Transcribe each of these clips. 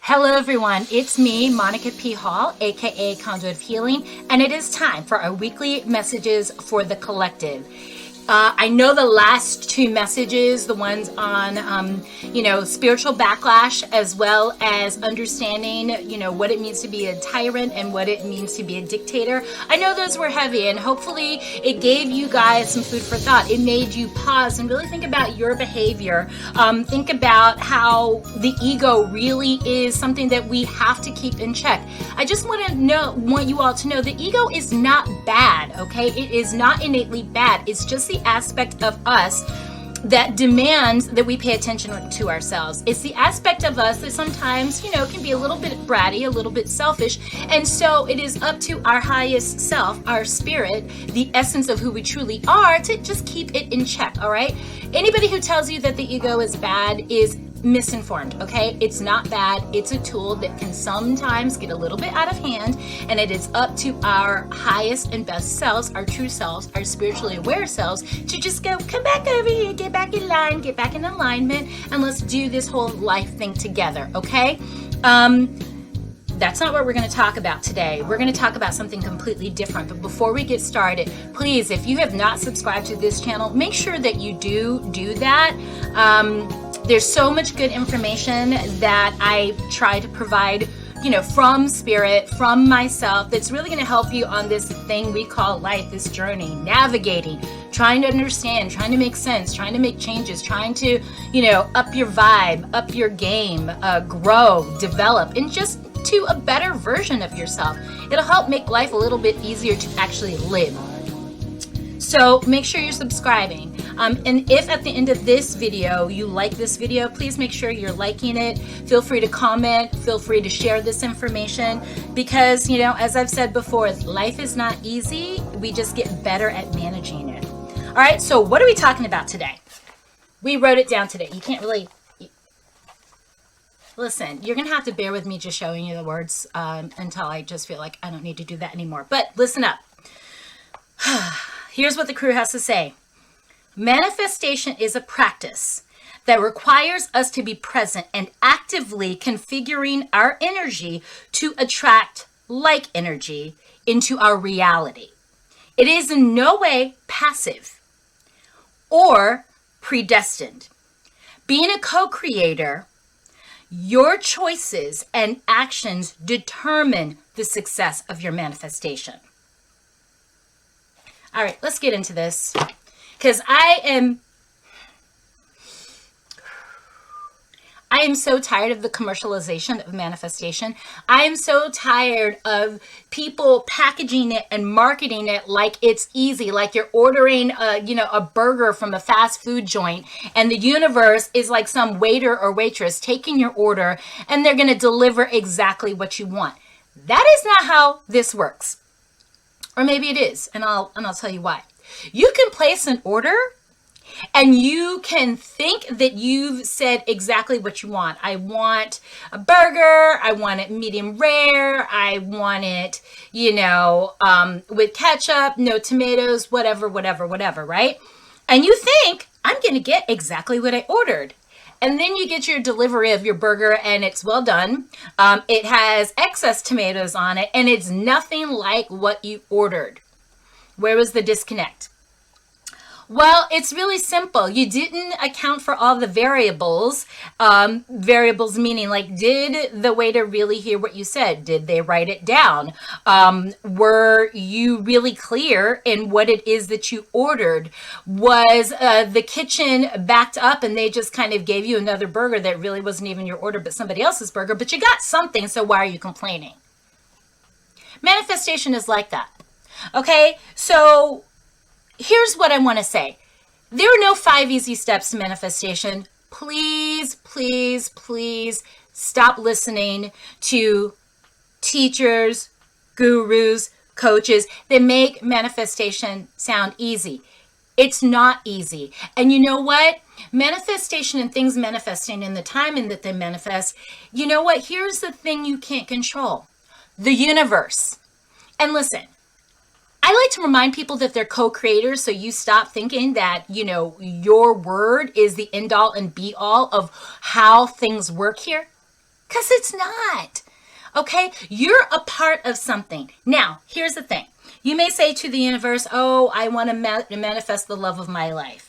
Hello everyone, it's me, Monica P. Hall, aka Conduit of Healing, and it is time for our weekly messages for the collective. I know the last two messages, the ones on, spiritual backlash, as well as understanding, what it means to be a tyrant and what it means to be a dictator. I know those were heavy, and hopefully it gave you guys some food for thought. It made you pause and really think about your behavior. Think about how the ego really is something that we have to keep in check. I just want you all to know the ego is not bad, okay? It is not innately bad. It's just the aspect of us that demands that we pay attention to ourselves. It's the aspect of us that sometimes, can be a little bit bratty, a little bit selfish. And so it is up to our highest self, our spirit, the essence of who we truly are, to just keep it in check, all right? Anybody who tells you that the ego is bad is misinformed, okay? It's not bad. It's a tool that can sometimes get a little bit out of hand, and it is up to our highest and best selves, our true selves, our spiritually aware selves, to just go, come back over here, get back in line, get back in alignment, and let's do this whole life thing together, okay? That's not what we're going to talk about today. We're going to talk about something completely different. But before we get started, please, if you have not subscribed to this channel, make sure that you do that. There's so much good information that I try to provide, from spirit, from myself, that's really going to help you on this thing we call life, this journey, navigating, trying to understand, trying to make sense, trying to make changes, trying to, up your vibe, up your game, grow, develop, and just to a better version of yourself. It'll help make life a little bit easier to actually live. So make sure you're subscribing. And if at the end of this video you like this video, please make sure you're liking it. Feel free to comment. Feel free to share this information because, as I've said before, life is not easy. We just get better at managing it. All right, so what are we talking about today? We wrote it down today. You can't really... Listen, you're going to have to bear with me just showing you the words until I just feel like I don't need to do that anymore. But listen up. Here's what the crew has to say. Manifestation is a practice that requires us to be present and actively configuring our energy to attract like energy into our reality. It is in no way passive or predestined. Being a co-creator, your choices and actions determine the success of your manifestation. All right, let's get into this because I am so tired of the commercialization of manifestation. I am so tired of people packaging it and marketing it like it's easy, like you're ordering a burger from a fast food joint and the universe is like some waiter or waitress taking your order and they're going to deliver exactly what you want. That is not how this works. Or maybe it is, and I'll tell you why. You can place an order and you can think that you've said exactly what you want. I want a burger. I want it medium rare. I want it, with ketchup, no tomatoes, whatever, right? And you think, I'm going to get exactly what I ordered. And then you get your delivery of your burger and it's well done. It has excess tomatoes on it and it's nothing like what you ordered. Where was the disconnect? Well, it's really simple. You didn't account for all the variables. Variables meaning like, did the waiter really hear what you said? Did they write it down? Were you really clear in what it is that you ordered? Was the kitchen backed up and they just kind of gave you another burger that really wasn't even your order, but somebody else's burger, but you got something, so why are you complaining? Manifestation is like that. Okay, so here's what I want to say. There are no 5 easy steps to manifestation. Please, please, please stop listening to teachers, gurus, coaches that make manifestation sound easy. It's not easy. And you know what? Manifestation and things manifesting in the timing that they manifest, you know what? Here's the thing you can't control. The universe. And listen, I like to remind people that they're co-creators, so you stop thinking that, your word is the end all and be all of how things work here. Because it's not. Okay? You're a part of something. Now, here's the thing. You may say to the universe, oh, I want to manifest the love of my life.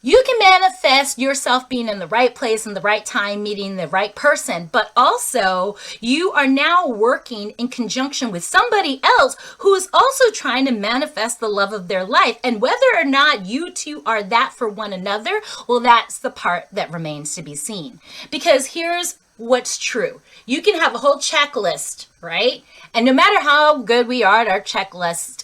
You can manifest yourself being in the right place in the right time, meeting the right person, but also you are now working in conjunction with somebody else who is also trying to manifest the love of their life. And whether or not you two are that for one another, well, that's the part that remains to be seen. Because here's what's true. You can have a whole checklist, right? And no matter how good we are at our checklist,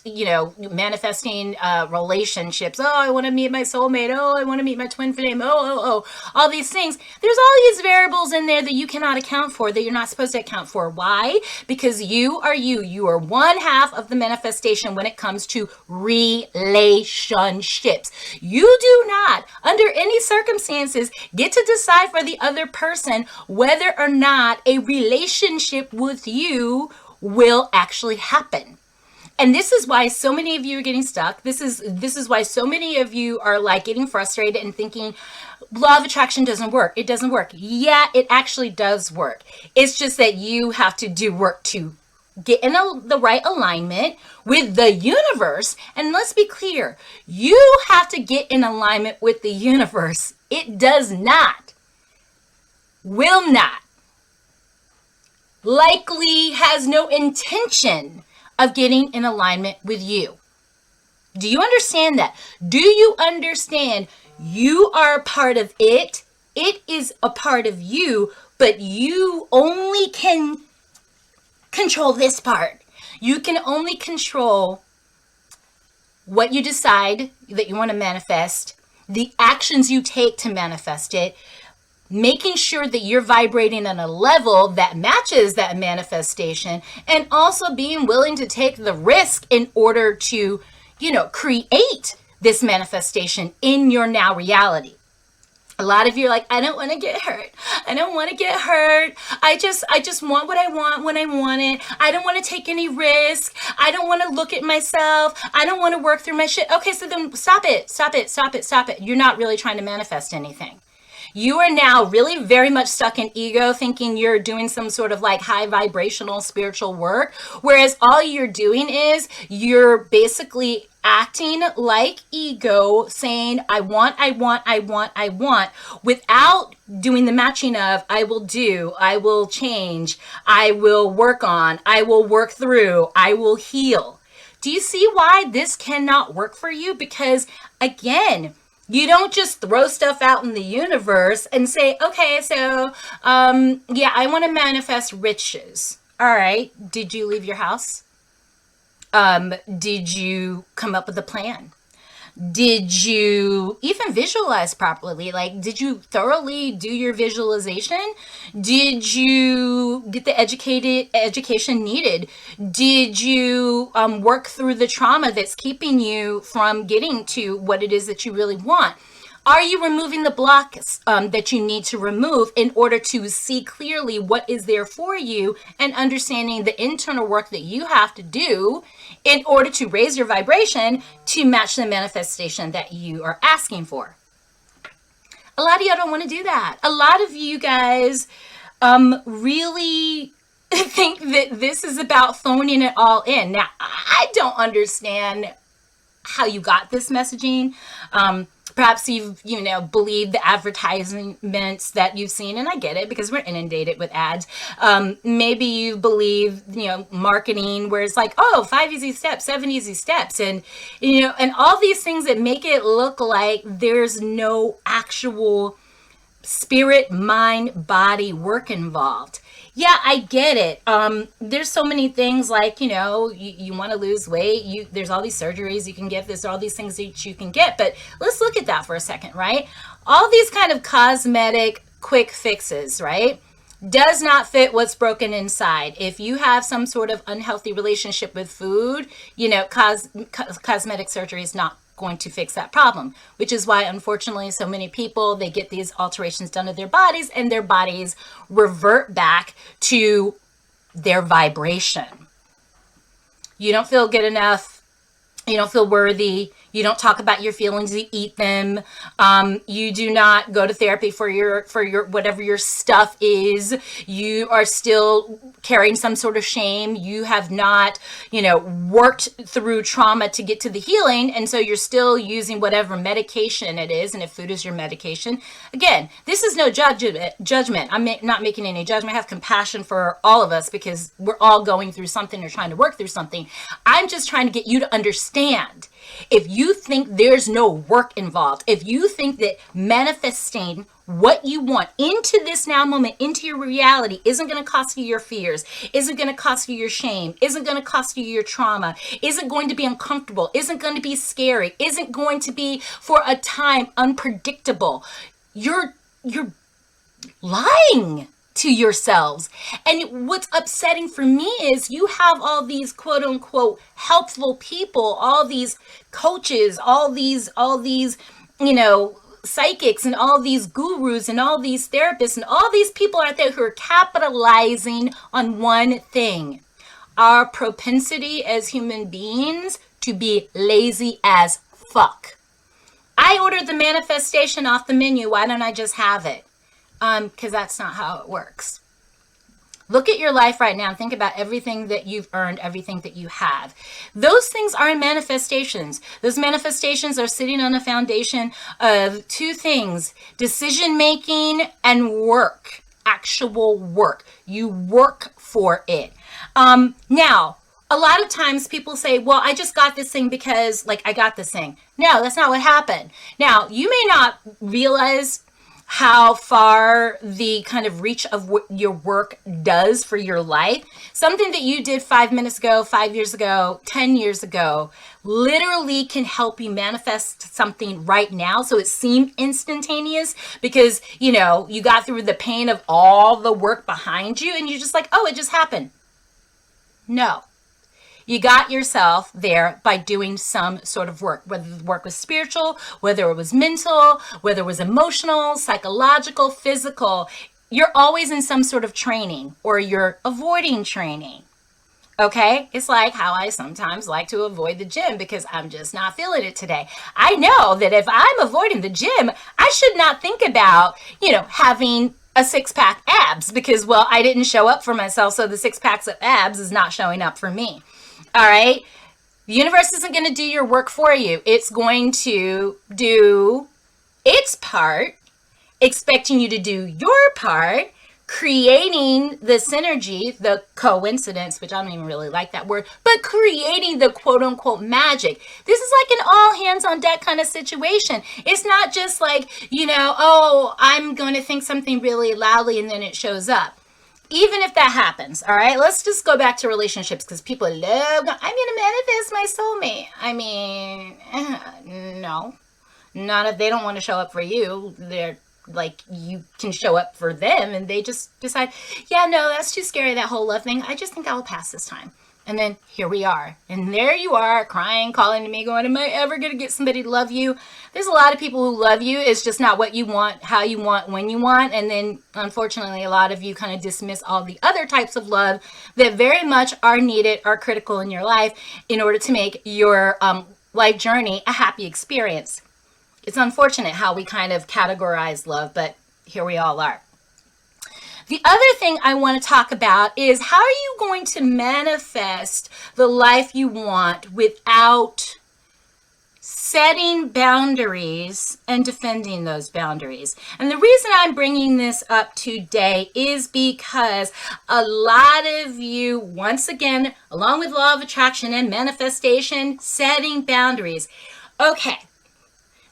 manifesting relationships. Oh, I want to meet my soulmate. Oh, I want to meet my twin flame. Oh, all these things. There's all these variables in there that you cannot account for, that you're not supposed to account for. Why? Because you are you. You are one half of the manifestation when it comes to relationships. You do not, under any circumstances, get to decide for the other person whether or not a relationship with you will actually happen. And this is why so many of you are getting stuck. This is why so many of you are like getting frustrated and thinking law of attraction doesn't work. It doesn't work. Yeah, it actually does work. It's just that you have to do work to get in the right alignment with the universe. And let's be clear, you have to get in alignment with the universe. It does not, will not, likely has no intention of getting in alignment with you. Do you understand that? Do you understand you are a part of it? It is a part of you, but you only can control this part. You can only control what you decide that you want to manifest, the actions you take to manifest it, making sure that you're vibrating on a level that matches that manifestation, and also being willing to take the risk in order to, create this manifestation in your now reality. A lot of you are like, I don't want to get hurt. I don't want to get hurt. I just want what I want when I want it. I don't want to take any risk. I don't want to look at myself. I don't want to work through my shit. Okay, so then stop it. You're not really trying to manifest anything. You are now really very much stuck in ego, thinking you're doing some sort of like high vibrational spiritual work, whereas all you're doing is you're basically acting like ego, saying, I want, without doing the matching of, I will do, I will change, I will work on, I will work through, I will heal. Do you see why this cannot work for you? Because again, you don't just throw stuff out in the universe and say, okay, so, I want to manifest riches. All right. Did you leave your house? Did you come up with a plan? Did you even visualize properly? Like, did you thoroughly do your visualization? Did you get the education needed? Did you work through the trauma that's keeping you from getting to what it is that you really want? Are you removing the blocks that you need to remove in order to see clearly what is there for you, and understanding the internal work that you have to do in order to raise your vibration to match the manifestation that you are asking for? A lot of y'all don't want to do that. A lot of you guys really think that this is about phoning it all in. Now, I don't understand how you got this messaging. Perhaps you've, believed the advertisements that you've seen, and I get it because we're inundated with ads. Maybe you believe, marketing where it's like, 5 easy steps, 7 easy steps, and, and all these things that make it look like there's no actual spirit, mind, body work involved. Yeah, I get it. There's so many things like, you want to lose weight. There's all these surgeries you can get. There's all these things that you can get. But let's look at that for a second, right? All these kind of cosmetic quick fixes, right, does not fit what's broken inside. If you have some sort of unhealthy relationship with food, cosmetic surgery is not going to fix that problem, which is why unfortunately so many people, they get these alterations done to their bodies and their bodies revert back to their vibration. You don't feel good enough, you don't feel worthy, You don't talk about your feelings, you eat them. You do not go to therapy for your whatever your stuff is. You are still carrying some sort of shame. You have not, worked through trauma to get to the healing. And so you're still using whatever medication it is. And if food is your medication, again, this is no judgment. I'm not making any judgment. I have compassion for all of us because we're all going through something or trying to work through something. I'm just trying to get you to understand. If you think there's no work involved, if you think that manifesting what you want into this now moment, into your reality, isn't going to cost you your fears, isn't going to cost you your shame, isn't going to cost you your trauma, isn't going to be uncomfortable, isn't going to be scary, isn't going to be for a time unpredictable, you're lying to yourselves. And what's upsetting for me is you have all these quote unquote helpful people, all these coaches, all these psychics and all these gurus and all these therapists and all these people out there who are capitalizing on one thing: our propensity as human beings to be lazy as fuck. I ordered the manifestation off the menu. Why don't I just have it? Because that's not how it works. Look at your life right now and think about everything that you've earned, everything that you have. Those things are manifestations. Those manifestations are sitting on a foundation of two things: decision making and work, actual work. You work for it. Now, a lot of times people say, well, I just got this thing because I got this thing. No, that's not what happened. Now, you may not realize how far the kind of reach of what your work does for your life. Something that you did 5 minutes ago, 5 years ago, 10 years ago, literally can help you manifest something right now. So it seemed instantaneous because, you got through the pain of all the work behind you and you're just like, oh, it just happened. No. You got yourself there by doing some sort of work, whether the work was spiritual, whether it was mental, whether it was emotional, psychological, physical. You're always in some sort of training or you're avoiding training. Okay? It's like how I sometimes like to avoid the gym because I'm just not feeling it today. I know that if I'm avoiding the gym, I should not think about, having a 6-pack abs because, well, I didn't show up for myself. So the 6 packs of abs is not showing up for me. All right. The universe isn't going to do your work for you. It's going to do its part, expecting you to do your part, creating the synergy, the coincidence, which I don't even really like that word, but creating the quote unquote magic. This is like an all hands on deck kind of situation. It's not just like, oh, I'm going to think something really loudly and then it shows up. Even if that happens, all right, let's just go back to relationships because people love, I'm going to manifest my soulmate. I mean, no, not if they don't want to show up for you. They're like, you can show up for them and they just decide, yeah, no, that's too scary, that whole love thing. I just think I will pass this time. And then here we are. And there you are crying, calling to me, going, am I ever going to get somebody to love you? There's a lot of people who love you. It's just not what you want, how you want, when you want. And then, unfortunately, a lot of you kind of dismiss all the other types of love that very much are needed, are critical in your life in order to make your life journey a happy experience. It's unfortunate how we kind of categorize love, but here we all are. The other thing I want to talk about is how are you going to manifest the life you want without setting boundaries and defending those boundaries. And the reason I'm bringing this up today is because a lot of you, once again, along with law of attraction and manifestation, setting boundaries. Okay.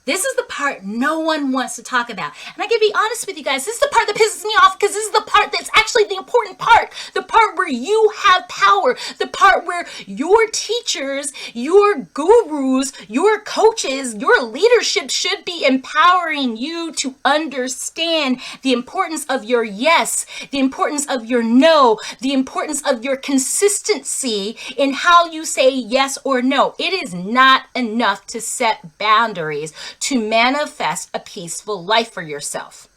This is the part no one wants to talk about. And I can be honest with you guys, this is the part that pisses me off because this is the part that's actually the important part. The part where you have power. The part where your teachers, your gurus, your coaches, your leadership should be empowering you to understand the importance of your yes, the importance of your no, the importance of your consistency in how you say yes or no. It is not enough to set boundaries to manifest a peaceful life for yourself.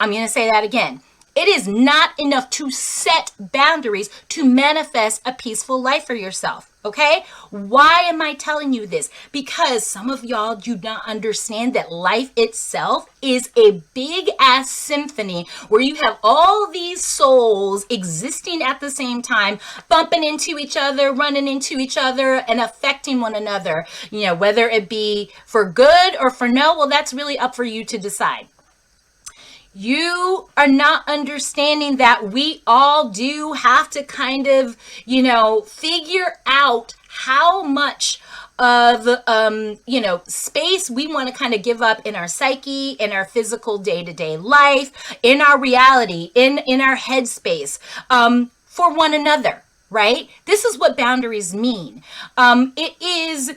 I'm going to say that again. It is not enough to set boundaries to manifest a peaceful life for yourself. Okay? Why am I telling you this? Because some of y'all do not understand that life itself is a big ass symphony where you have all these souls existing at the same time, bumping into each other, running into each other, and affecting one another. You know, whether it be for good or for no, well, that's really up for you to decide. You are not understanding that we all do have to kind of, figure out how much of space we want to kind of give up in our psyche, in our physical day-to-day life, in our reality, in our headspace, for one another. Right? This is what boundaries mean. It is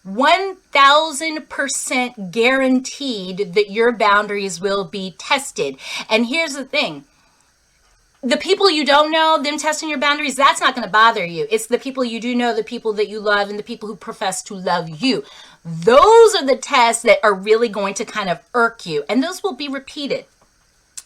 1000% guaranteed that your boundaries will be tested. And here's the thing. The people you don't know, them testing your boundaries, that's not going to bother you. It's the people you do know, the people that you love, and the people who profess to love you. Those are the tests that are really going to kind of irk you. And those will be repeated.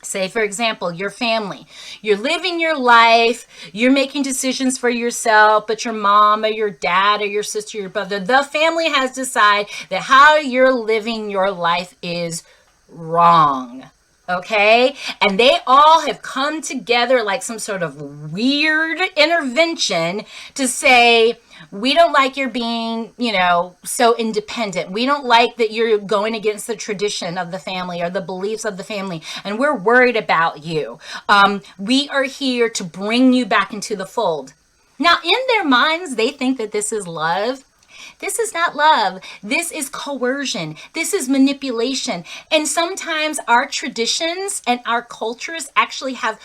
Say, for example, your family. You're living your life. You're making decisions for yourself, but your mom or your dad or your sister or your brother, the family has decided that how you're living your life is wrong. Okay? And they all have come together like some sort of weird intervention to say, we don't like your being, so independent. We don't like that you're going against the tradition of the family or the beliefs of the family. And we're worried about you. We are here to bring you back into the fold. Now, in their minds, they think that this is love. This is not love. This is coercion. This is manipulation. And sometimes our traditions and our cultures actually have,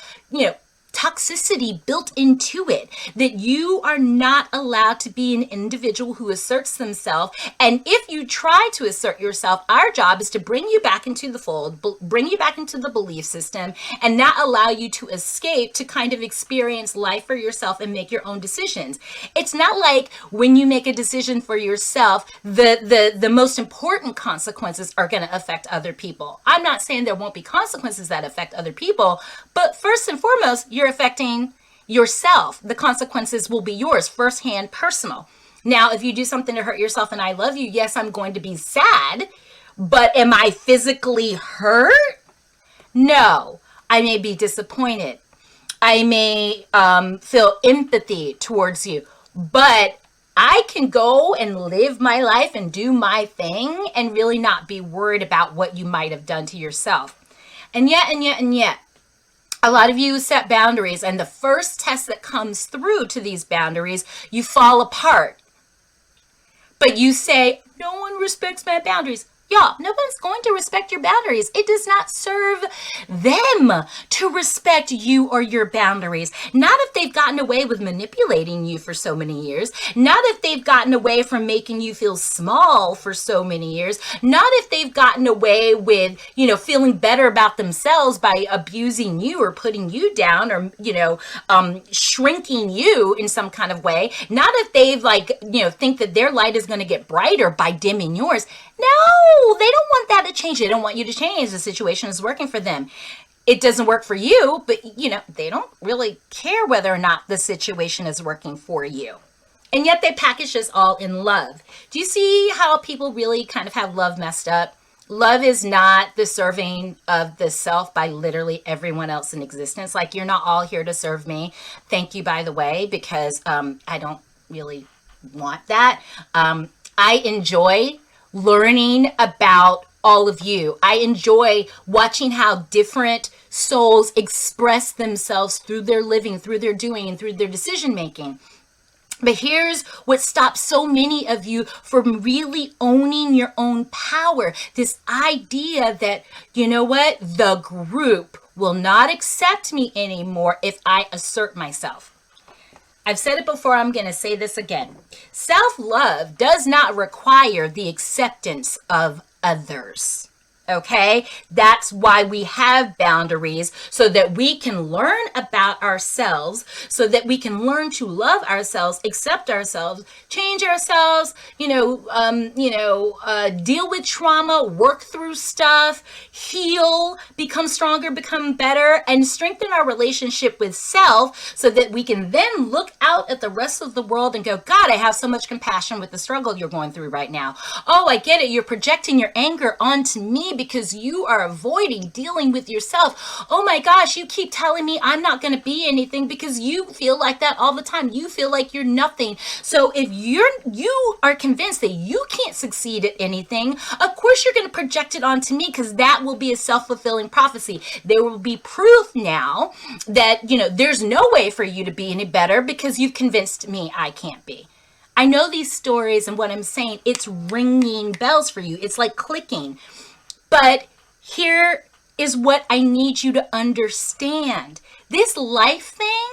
toxicity built into it, that you are not allowed to be an individual who asserts themselves. And if you try to assert yourself, our job is to bring you back into the fold, bring you back into the belief system, and not allow you to escape to kind of experience life for yourself and make your own decisions. It's not like when you make a decision for yourself, the most important consequences are going to affect other people. I'm not saying there won't be consequences that affect other people, but first and foremost, you're affecting yourself. The consequences will be yours, firsthand, personal. Now, if you do something to hurt yourself and I love you, yes, I'm going to be sad, but am I physically hurt? No, I may be disappointed. I may feel empathy towards you, but I can go and live my life and do my thing and really not be worried about what you might have done to yourself. And yet, a lot of you set boundaries, and the first test that comes through to these boundaries, you fall apart. But you say, no one respects my boundaries. Y'all, no one's going to respect your boundaries. It does not serve them to respect you or your boundaries. Not if they've gotten away with manipulating you for so many years. Not if they've gotten away from making you feel small for so many years. Not if they've gotten away with, feeling better about themselves by abusing you or putting you down or, shrinking you in some kind of way. Not if they've think that their light is going to get brighter by dimming yours. No, they don't want that to change. They don't want you to change. The situation is working for them. It doesn't work for you, but they don't really care whether or not the situation is working for you. And yet they package this all in love. Do you see how people really kind of have love messed up? Love is not the serving of the self by literally everyone else in existence. Like, you're not all here to serve me. Thank you, by the way, because I don't really want that. I enjoy learning about all of you. I enjoy watching how different souls express themselves through their living, through their doing, and through their decision making. But here's what stops so many of you from really owning your own power. This idea that, the group will not accept me anymore if I assert myself. I've said it before, I'm going to say this again. Self-love does not require the acceptance of others. Okay, that's why we have boundaries, so that we can learn about ourselves, so that we can learn to love ourselves, accept ourselves, change ourselves, deal with trauma, work through stuff, heal, become stronger, become better, and strengthen our relationship with self, so that we can then look out at the rest of the world and go, God, I have so much compassion with the struggle you're going through right now. Oh, I get it. You're projecting your anger onto me because you are avoiding dealing with yourself. Oh my gosh, you keep telling me I'm not going to be anything because you feel like that all the time. You feel like you're nothing. So if you are convinced that you can't succeed at anything, of course you're going to project it onto me, because that will be a self-fulfilling prophecy. There will be proof now that, there's no way for you to be any better because you've convinced me I can't be. I know these stories, and what I'm saying, it's ringing bells for you. It's like clicking. But here is what I need you to understand. This life thing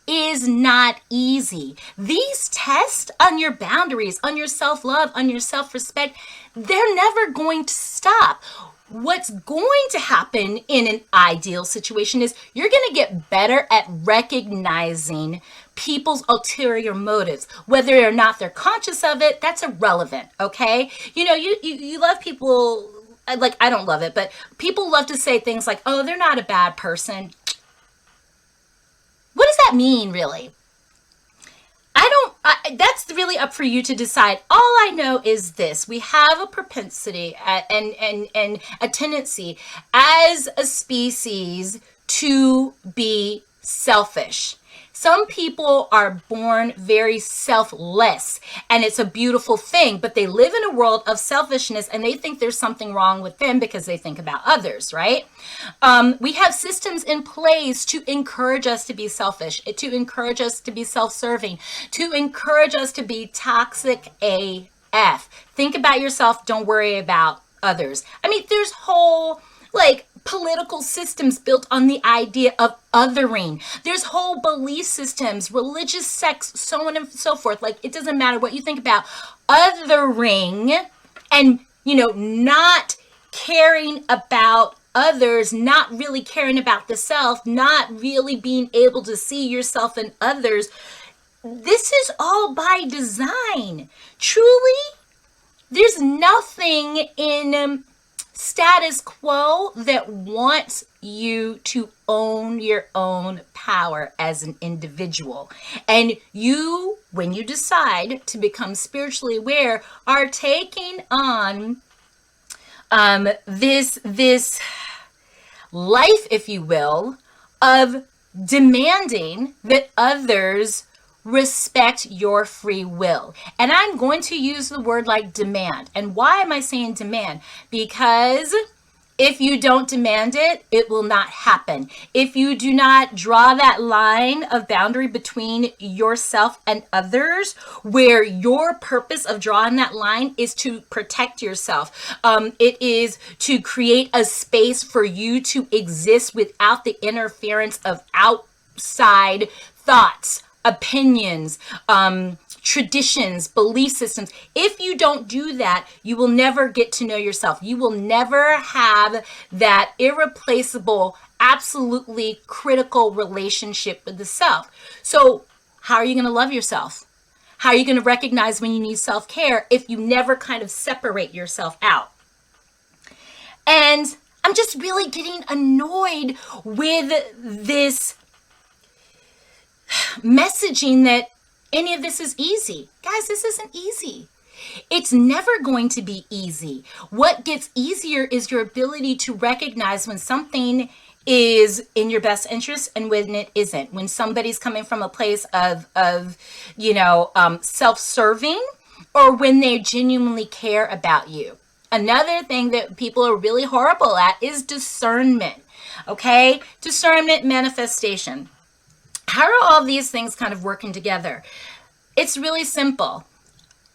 is not easy. These tests on your boundaries, on your self-love, on your self-respect, they're never going to stop. What's going to happen in an ideal situation is you're going to get better at recognizing people's ulterior motives. Whether or not they're conscious of it, that's irrelevant, okay? You love people, like, I don't love it, but people love to say things like, oh, they're not a bad person. What does that mean, really? That's really up for you to decide. All I know is this: we have a propensity and a tendency as a species to be selfish. Some people are born very selfless, and it's a beautiful thing, but they live in a world of selfishness, and they think there's something wrong with them because they think about others, right? We have systems in place to encourage us to be selfish, to encourage us to be self-serving, to encourage us to be toxic AF. Think about yourself, don't worry about others. I mean, there's whole, political systems built on the idea of othering. There's whole belief systems, religious sects, so on and so forth. It doesn't matter what you think about othering and, not caring about others, not really caring about the self, not really being able to see yourself in others. This is all by design. Truly, there's nothing in status quo that wants you to own your own power as an individual. And you, when you decide to become spiritually aware, are taking on this life, if you will, of demanding that others respect your free will. And I'm going to use the word like demand. And why am I saying demand? Because if you don't demand it, it will not happen. If you do not draw that line of boundary between yourself and others, where your purpose of drawing that line is to protect yourself, it is to create a space for you to exist without the interference of outside thoughts, opinions, traditions, belief systems. If you don't do that, you will never get to know yourself. You will never have that irreplaceable, absolutely critical relationship with the self. So how are you going to love yourself? How are you going to recognize when you need self-care if you never kind of separate yourself out? And I'm just really getting annoyed with this messaging that any of this is easy. Guys, this isn't easy. It's never going to be easy. What gets easier is your ability to recognize when something is in your best interest and when it isn't. When somebody's coming from a place of self-serving, or when they genuinely care about you. Another thing that people are really horrible at is discernment. Okay? Discernment, manifestation. How are all these things kind of working together? It's really simple.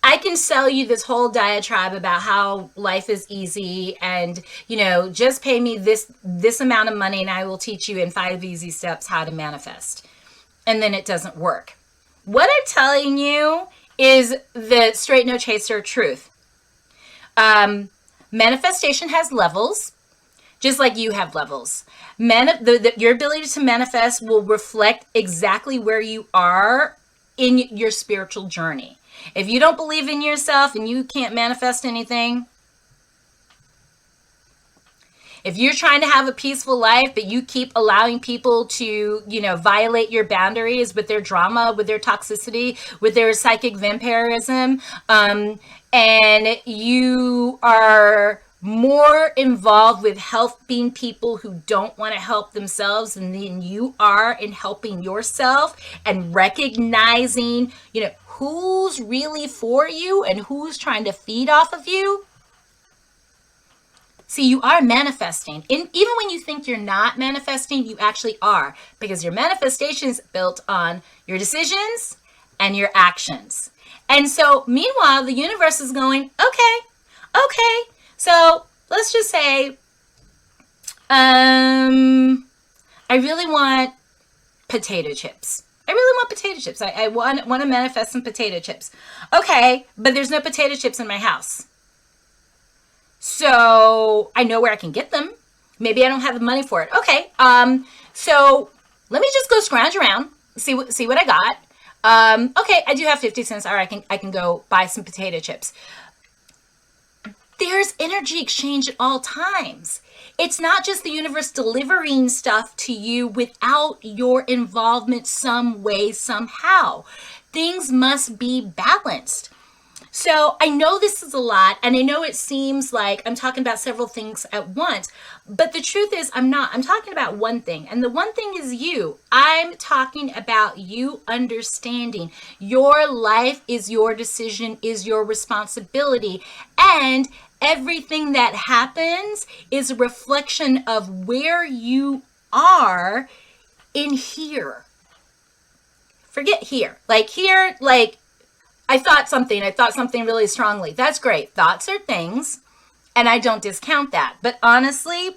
I can sell you this whole diatribe about how life is easy and, just pay me this amount of money and I will teach you in 5 easy steps how to manifest. And then it doesn't work. What I'm telling you is the straight no chaser truth. Manifestation has levels, just like you have levels. Your ability to manifest will reflect exactly where you are in your spiritual journey. If you don't believe in yourself and you can't manifest anything, if you're trying to have a peaceful life, but you keep allowing people to, violate your boundaries with their drama, with their toxicity, with their psychic vampirism, and you are more involved with helping people who don't want to help themselves than you are in helping yourself and recognizing, who's really for you and who's trying to feed off of you. See, you are manifesting. Even when you think you're not manifesting, you actually are, because your manifestation is built on your decisions and your actions. And so, meanwhile, the universe is going, okay. So let's just say, I really want potato chips. I want to manifest some potato chips. Okay, but there's no potato chips in my house. So I know where I can get them. Maybe I don't have the money for it. Okay. So let me just go scrounge around, see what I got. Okay, I do have 50 cents. All right, I can go buy some potato chips. There's energy exchange at all times. It's not just the universe delivering stuff to you without your involvement some way, somehow. Things must be balanced. So I know this is a lot, and I know it seems like I'm talking about several things at once, but the truth is I'm not. I'm talking about one thing, and the one thing is you. I'm talking about you understanding your life is your decision, is your responsibility, and everything that happens is a reflection of where you are in here. Forget here. I thought something really strongly. That's great. Thoughts are things, and I don't discount that. But honestly,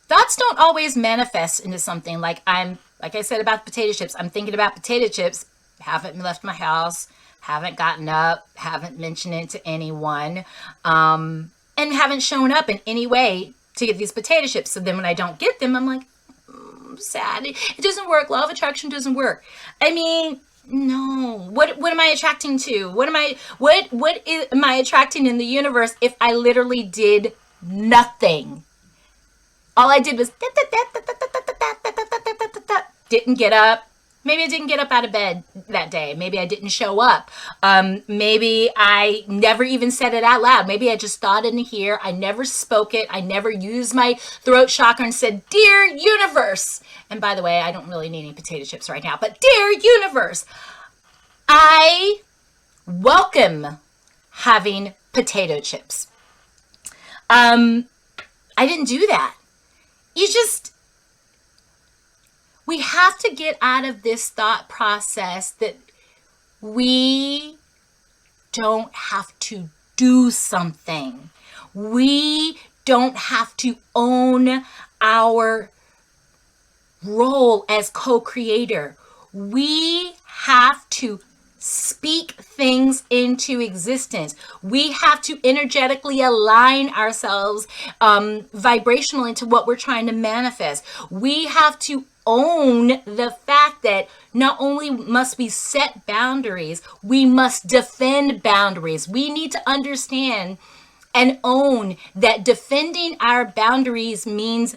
thoughts don't always manifest into something. Like I said about potato chips, I'm thinking about potato chips, haven't left my house, haven't gotten up, haven't mentioned it to anyone, and haven't shown up in any way to get these potato chips. So then when I don't get them, I'm like, sad. It doesn't work. Law of attraction doesn't work. I mean, no. What am I attracting to? What am I attracting in the universe if I literally did nothing? All I did was didn't get up. Maybe I didn't get up out of bed that day. Maybe I didn't show up. Maybe I never even said it out loud. Maybe I just thought it in here. I never spoke it. I never used my throat chakra and said, "Dear universe." And by the way, I don't really need any potato chips right now, but dear universe, I welcome having potato chips. I didn't do that. We have to get out of this thought process that we don't have to do something. We don't have to own our role as co-creator. We have to speak things into existence. We have to energetically align ourselves vibrationally to what we're trying to manifest. We have to own the fact that not only must we set boundaries, we must defend boundaries. We need to understand and own that defending our boundaries means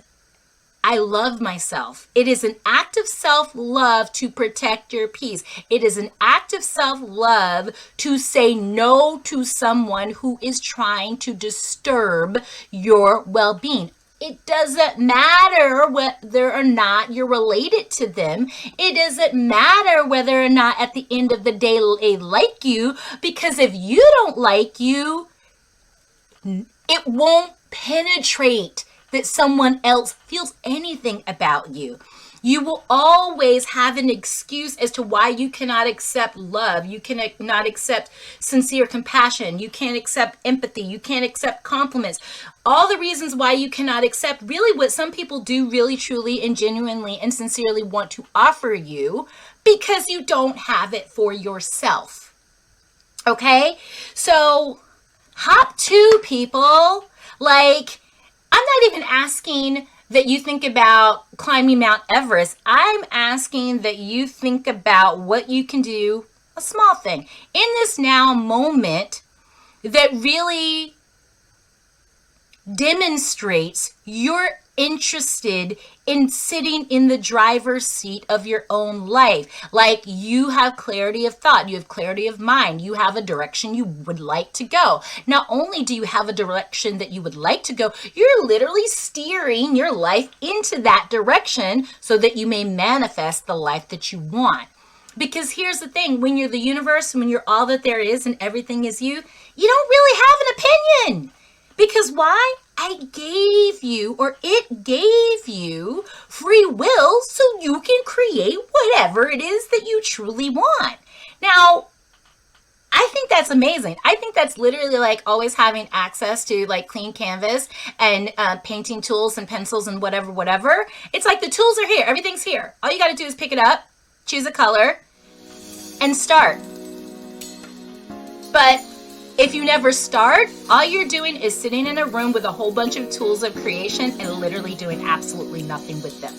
I love myself. It is an act of self-love to protect your peace. It is an act of self-love to say no to someone who is trying to disturb your well-being. It doesn't matter whether or not you're related to them. It doesn't matter whether or not at the end of the day they like you, because if you don't like you, it won't penetrate that someone else feels anything about you. You will always have an excuse as to why you cannot accept love. You cannot accept sincere compassion. You can't accept empathy. You can't accept compliments. All the reasons why you cannot accept really what some people do really, truly, and genuinely and sincerely want to offer you, because you don't have it for yourself. Okay? So Hop to, people. Like, I'm not even asking that you think about climbing Mount Everest. I'm asking that you think about what you can do, a small thing, in this now moment that really demonstrates you're interested in sitting in the driver's seat of your own life. Like, you have clarity of thought, you have clarity of mind, you have a direction you would like to go. Not only do you have a direction that you would like to go, you're literally steering your life into that direction so that you may manifest the life that you want. Because here's the thing, when you're the universe, when you're all that there is and everything is you, you don't really have an opinion. Because why? I gave you, or it gave you, free will so you can create whatever it is that you truly want. Now, I think that's amazing. I think that's literally like always having access to like clean canvas and painting tools and pencils and whatever. It's like the tools are here. Everything's here. All you got to do is pick it up, choose a color, and start. But if you never start, all you're doing is sitting in a room with a whole bunch of tools of creation and literally doing absolutely nothing with them.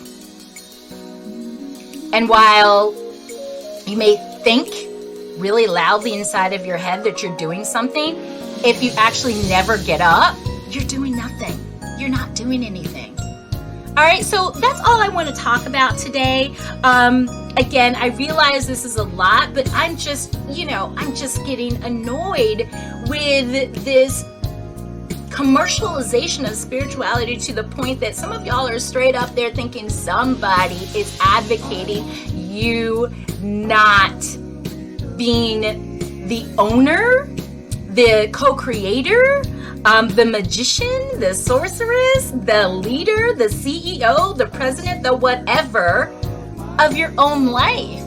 And while you may think really loudly inside of your head that you're doing something, if you actually never get up, you're doing nothing. You're not doing anything. All right, so that's all I want to talk about today. Again, I realize this is a lot, but I'm just getting annoyed with this commercialization of spirituality to the point that some of y'all are straight up there thinking somebody is advocating you not being the owner, the co-creator, the magician, the sorceress, the leader, the CEO, the president, the whatever of your own life.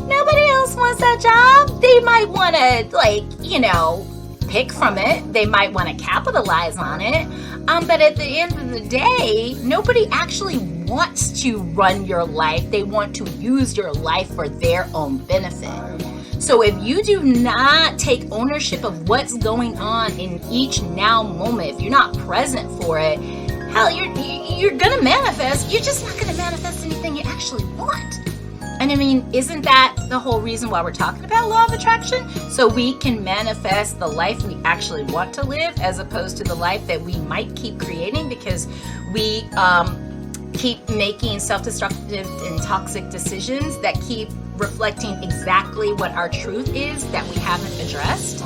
Nobody else wants that job. They might want to, pick from it. They might want to capitalize on it. But at the end of the day, nobody actually wants to run your life. They want to use your life for their own benefit. So if you do not take ownership of what's going on in each now moment, if you're not present for it, hell, you're going to manifest. You're just not going to manifest anything you actually want. And I mean, isn't that the whole reason why we're talking about law of attraction? So we can manifest the life we actually want to live as opposed to the life that we might keep creating because we keep making self-destructive and toxic decisions that keep reflecting exactly what our truth is that we haven't addressed.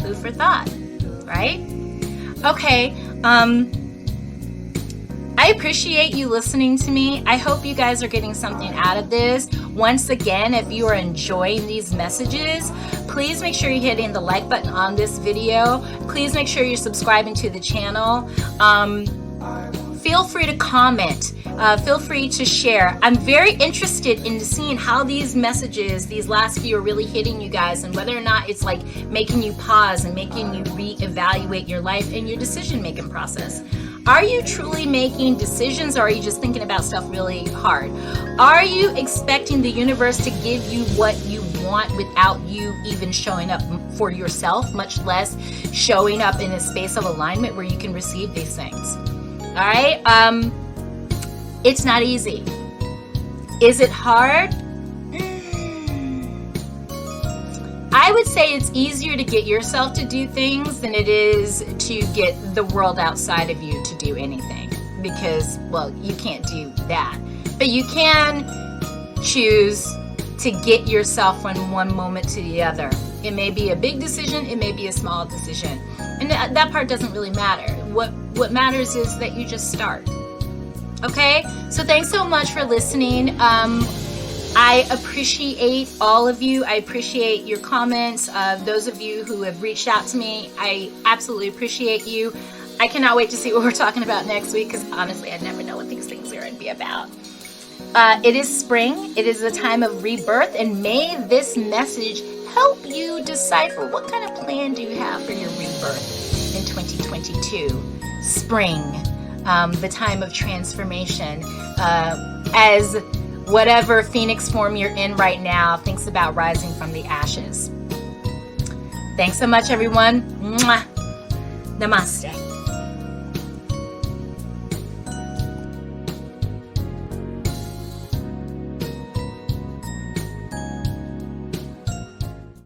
Food for thought, right? Okay, I appreciate you listening to me. I hope you guys are getting something out of this. Once again, if you are enjoying these messages, please make sure you're hitting the like button on this video. Please make sure you're subscribing to the channel. Feel free to comment. Feel free to share. I'm very interested in seeing how these messages, these last few, are really hitting you guys and whether or not it's like making you pause and making you reevaluate your life and your decision-making process. Are you truly making decisions or are you just thinking about stuff really hard? Are you expecting the universe to give you what you want without you even showing up for yourself, much less showing up in a space of alignment where you can receive these things? All right? It's not easy. Is it hard? I would say it's easier to get yourself to do things than it is to get the world outside of you to do anything. Because, well, you can't do that. But you can choose to get yourself from one moment to the other. It may be a big decision, it may be a small decision. And that part doesn't really matter. What matters is that you just start. Okay? So thanks so much for listening. I appreciate all of you. I appreciate your comments. Those of you who have reached out to me, I absolutely appreciate you. I cannot wait to see what we're talking about next week because honestly, I never know what these things are going to be about. It is spring. It is a time of rebirth, and may this message help you decipher what kind of plan do you have for your rebirth in 2022. Spring, the time of transformation, as whatever phoenix form you're in right now thinks about rising from the ashes. Thanks so much, everyone. Mwah. Namaste.